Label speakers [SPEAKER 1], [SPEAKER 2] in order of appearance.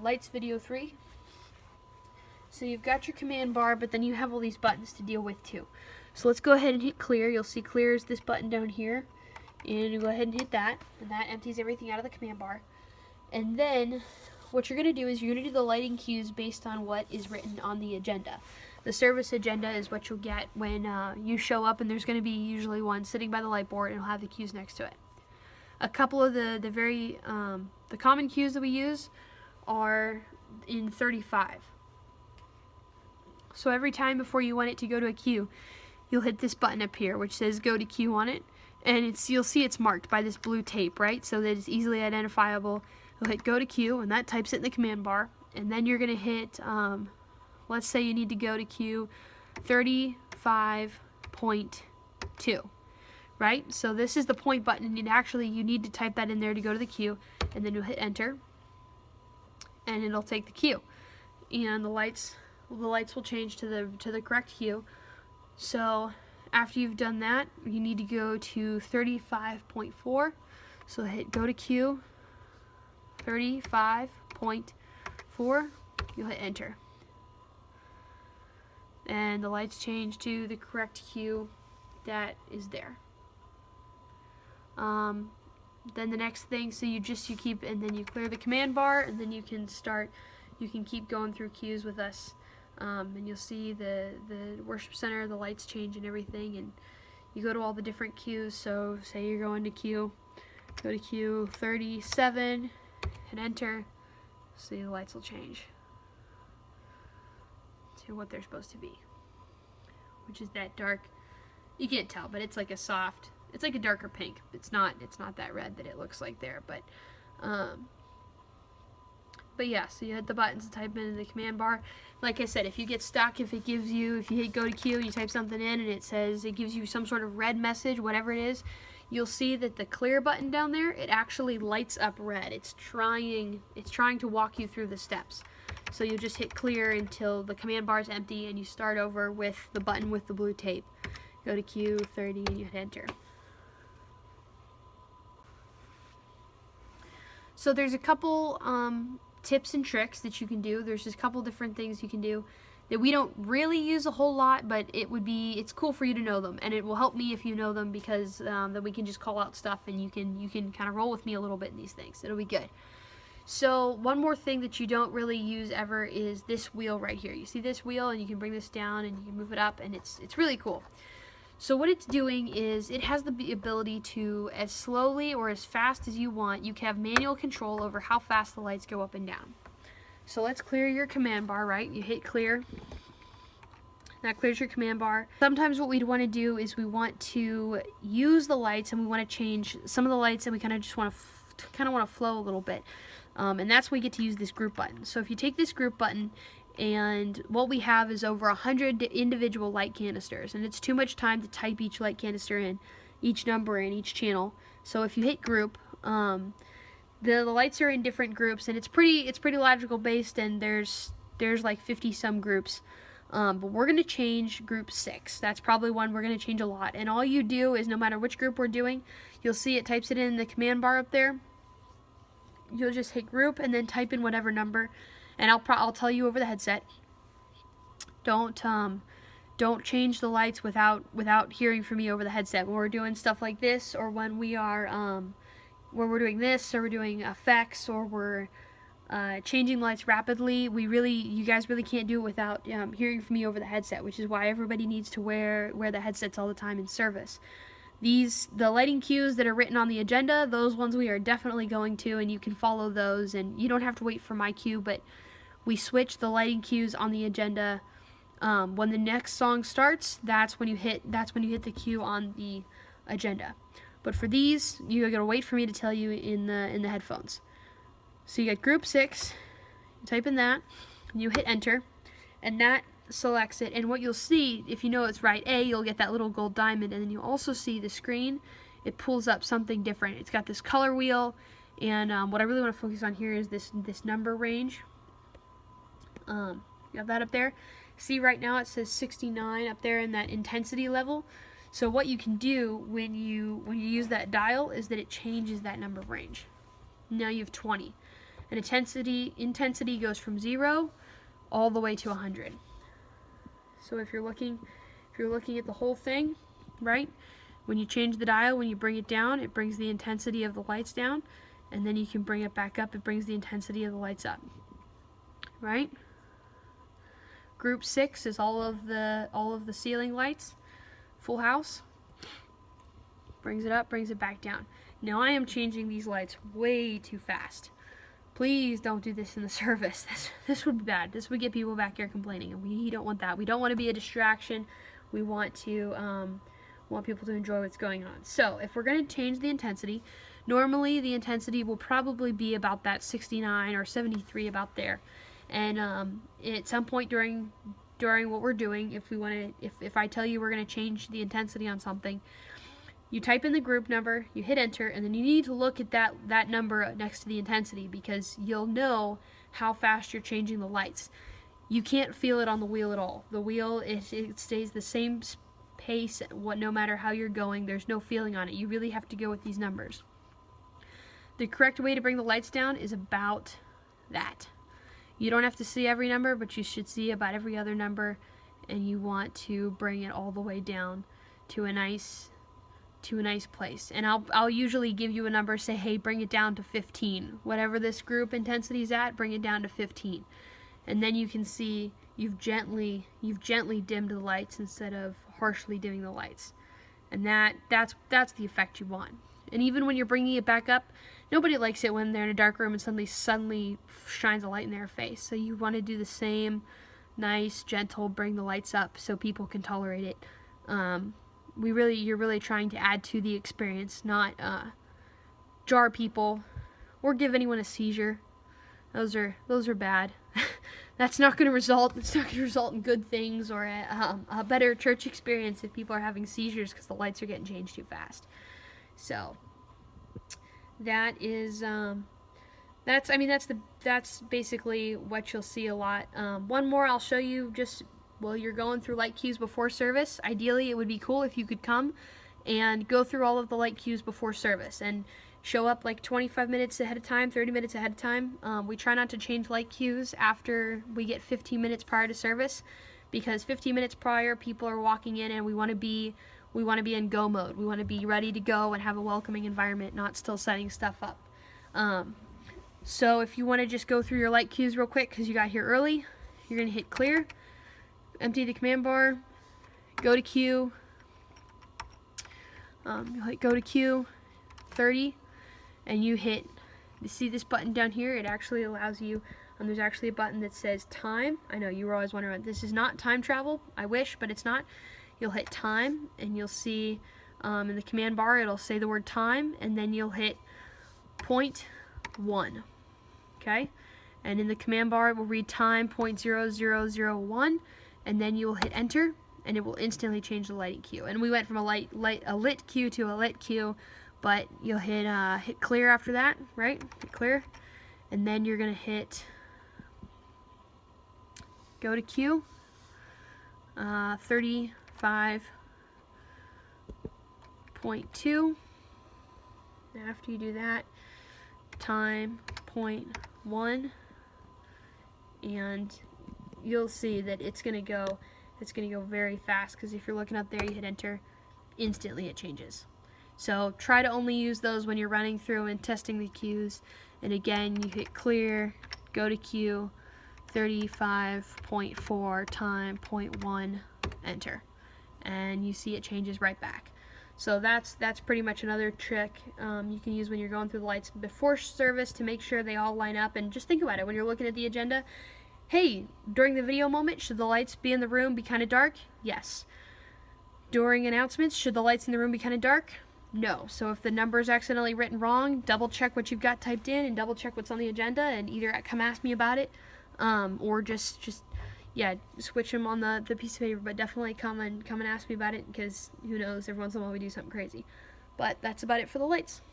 [SPEAKER 1] lights video 3. So you've got your command bar, but then you have all these buttons to deal with too. So let's go ahead and hit clear. You'll see clear is this button down here, and you go ahead and hit that, and that empties everything out of the command bar. And then what you're going to do is you're going to do the lighting cues based on what is written on the agenda. The service agenda is what you'll get when you show up, and there's going to be usually one sitting by the light board, and it'll have the cues next to it. A couple of the common cues that we use are in 35. So every time before you want it to go to a cue, you'll hit this button up here which says go to cue on it, and you'll see it's marked by this blue tape, right, so that it's easily identifiable. You'll hit go to cue, and that types it in the command bar, and then you're going to hit, let's say you need to go to cue 35.2, right? So this is the point button, and you need to type that in there to go to the cue, and then you'll hit enter, and it'll take the cue, and the lights will change to the correct cue. So after you've done that, you need to go to 35.4. So hit go to cue 35.4. You'll hit enter, and the lights change to the correct cue that is there. Then the next thing, so you keep, and then you clear the command bar, and then you can keep going through cues with us. And you'll see the worship center, the lights change and everything, and you go to all the different cues. So say you're going to go to cue 37, hit enter, see the lights will change to what they're supposed to be, which is that dark, you can't tell, but it's like a soft, it's like a darker pink. It's not that red that it looks like there, but yeah, so you hit the buttons to type in the command bar. Like I said, if you get stuck, if you hit go to cue, you type something in and it gives you some sort of red message, whatever it is, you'll see that the clear button down there, it actually lights up red. It's trying to walk you through the steps. So you just hit clear until the command bar is empty, and you start over with the button with the blue tape. Go to cue 30 and you hit enter. So there's a couple tips and tricks that you can do. There's just a couple different things you can do that we don't really use a whole lot, but it's cool for you to know them, and it will help me if you know them, because then we can just call out stuff, and you can kind of roll with me a little bit in these things. It'll be good. So one more thing that you don't really use ever is this wheel right here. You see this wheel, and you can bring this down and you can move it up, and it's really cool. So what it's doing is it has the ability to, as slowly or as fast as you want, you can have manual control over how fast the lights go up and down. So let's clear your command bar, right? You hit clear. That clears your command bar. Sometimes what we'd want to do is we want to use the lights, and we want to change some of the lights, and we kind of just want to flow a little bit. And that's when we get to use this group button. So if you take this group button, and what we have is over 100 individual light canisters, and it's too much time to type each light canister in, each number in each channel. So if you hit group, the lights are in different groups, and it's pretty logical based, and there's like 50 some groups. But we're going to change group 6. That's probably one we're going to change a lot. And all you do is, no matter which group we're doing, you'll see it types it in the command bar up there. You'll just hit group and then type in whatever number, and I'll tell you over the headset. Don't change the lights without hearing from me over the headset. When we're doing stuff like this, or when we're doing this, or we're doing effects, or we're changing lights rapidly, you guys really can't do it without hearing from me over the headset, which is why everybody needs to wear the headsets all the time in service. The lighting cues that are written on the agenda, those ones we are definitely going to, and you can follow those, and you don't have to wait for my cue, but we switch the lighting cues on the agenda. When the next song starts, that's when you hit the cue on the agenda. But for these, you're gonna wait for me to tell you in the headphones. So you get group 6, you type in that, and you hit enter, and that selects it. And what you'll see, if you know it's right A, you'll get that little gold diamond, and then you also see the screen, it pulls up something different. It's got this color wheel, and what I really want to focus on here is this number range. You have that up there. See, right now it says 69 up there in that intensity level. So what you can do when you use that dial is that it changes that number range. Now you have 20. And intensity goes from 0 all the way to 100. So if you're looking at the whole thing, right? When you change the dial, when you bring it down, it brings the intensity of the lights down, and then you can bring it back up, it brings the intensity of the lights up. Right? Group 6 is all of the ceiling lights, full house. Brings it up, brings it back down. Now I am changing these lights way too fast. Please don't do this in the service. This would be bad. This would get people back here complaining, and we don't want that. We don't want to be a distraction. We want people to enjoy what's going on. So if we're going to change the intensity, normally the intensity will probably be about that 69 or 73, about there. And at some point during what we're doing, if I tell you we're going to change the intensity on something, you type in the group number, you hit enter, and then you need to look at that number next to the intensity, because you'll know how fast you're changing the lights. You can't feel it on the wheel at all. The wheel, it stays the same pace no matter how you're going. There's no feeling on it. You really have to go with these numbers. The correct way to bring the lights down is about that. You don't have to see every number, but you should see about every other number, and you want to bring it all the way down to a nice place. And I'll usually give you a number, say, hey, bring it down to 15. Whatever this group intensity is at, bring it down to 15. And then you can see you've gently dimmed the lights instead of harshly dimming the lights. And that's the effect you want. And even when you're bringing it back up, nobody likes it when they're in a dark room and suddenly shines a light in their face. So you want to do the same nice, gentle, bring the lights up so people can tolerate it. You're really trying to add to the experience, not jar people or give anyone a seizure. Those are bad. That's not going to result in good things or a better church experience if people are having seizures because the lights are getting changed too fast. So that is that's basically what you'll see a lot. One more I'll show you just while you're going through light cues before service. Ideally, it would be cool if you could come and go through all of the light cues before service and show up like 25 minutes ahead of time, 30 minutes ahead of time. We try not to change light cues after we get 15 minutes prior to service, because 15 minutes prior people are walking in and we want to be in go mode. We want to be ready to go and have a welcoming environment, not still setting stuff up. So if you want to just go through your light cues real quick because you got here early, you're going to hit clear, empty the command bar, go to queue, you'll hit go to queue 30, and you see this button down here. It actually allows you, there's actually a button that says time. I know you were always wondering, this is not time travel. I wish, but it's not. You'll hit time, and you'll see in the command bar it'll say the word time, and then you'll hit 0.1. Okay, and in the command bar it will read time 0.0001, and then you will hit enter, and it will instantly change the lighting cue. And we went from a lit cue to a lit cue, but you'll hit clear after that, right? Hit clear, and then you're gonna hit go to queue 35.2. After you do that, time 0.1, and you'll see that it's gonna go very fast, because if you're looking up there, you hit enter, instantly it changes. So try to only use those when you're running through and testing the cues. And again, you hit clear, go to queue 35.4, time 0.1, enter, and you see it changes right back. So that's pretty much another trick you can use when you're going through the lights before service to make sure they all line up. And just think about it when you're looking at the agenda. Hey, during the video moment, should the lights be in the room be kind of dark? Yes. During announcements, should the lights in the room be kind of dark? No. So if the number is accidentally written wrong, double check what you've got typed in and double check what's on the agenda, and either come ask me about it, or just switch them on the piece of paper. But definitely come and ask me about it, because who knows, every once in a while we do something crazy. But that's about it for the lights.